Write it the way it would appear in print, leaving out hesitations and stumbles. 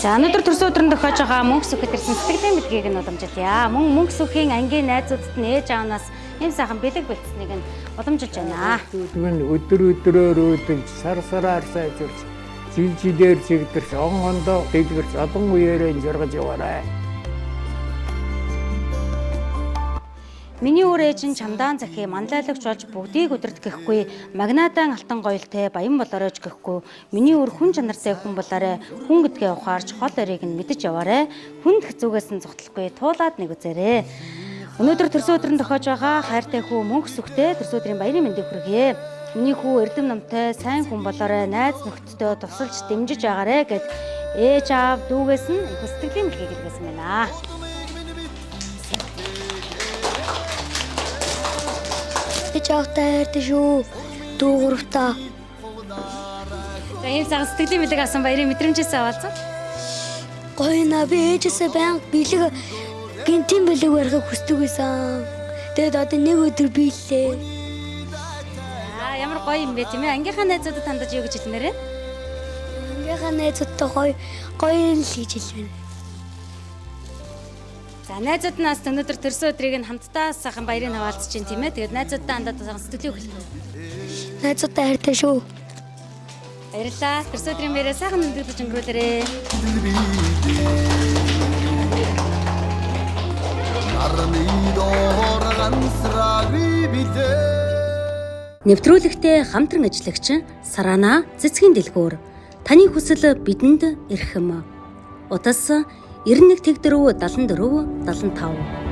За өнөөдөр төрсөн өдрөнд тохиож байгаа мөнгө сүхэд ирсэн сэтгэлийн мэдгийг нь уламжилъя. Мөнгө сүхийн ангийн найзуудад нь ээж аавнаас ийм сайхан бэлэг бэлдсэнийг нь уламжилж байна. Өдрөөр үүдэлж сараар сайжирч жилээр чигдэрч онгондоо дэлгэрч олон үеэрээ жаргаж яваарай. Миний өөр ээж нь чамдаан захи манлайлагч болж бүгдийг өдөрт гэхгүй магнадан алтан гоёлтэй баян болооройч гэхгүй миний өөр хүн чанартай хүн болоорой хүн гэдгээ ухаарч хол өрийг нь мэдэж яваарай хүнд хэцүүгээс нь зогтлохгүй туулаад нэг үзээрэй. Өнөөдөр төрсөн өдрөнд тохиож байгаа хайртай хүү мөнх сүхтэй төрсөн өдрийн баярын мэндийг хүргэе. Миний хүү эрдэм намтай сайн хүн болоорой найз нөхдөдөө тусалж дэмжиж байгаарэ гэд ээж аав дүүгээс нь их сэтгэлийн бэлгийг илгээсэн байна. Чавтай шүү. Дүүгуртаа. За ийм цаг сэтгэлийн бэлэг авсан баярын мэдрэмжээс аваалцсан. Гоё на би ээжээсээ баян бэлэг гинтийн бэлэг барихыг хүсдэг байсан. Тэгэд одоо нэг өдөр биелээ. Ямар гоё юм бэ тийм ээ. Ангийнхаа найзуудад хандаж юу гэж хэлмээрээ? Ангийнхаа найзуудтай гоё л хийж хэлмээр. За найзууд нас өнөөдөр төрсөн өдрийг нь хамтдаа сайхан баярыг хаваалцж чинь тийм ээ. Тэгээд найзуудтай хандаад сайхан сэтгэлийн хөдлөлт. Найзуудтай хайртай шүү. Баярлалаа. Төрсөн өдрийн баяраа сайхан өндөрлөж өнгөрүүлээрэй. Нэвтрүүлэгтээ хамтран ажиллагч Сарана Цэцгийн дэлгүүр таны хүсэл бидэнд эрхэм. Утас 91 тэгдэрүү 74 75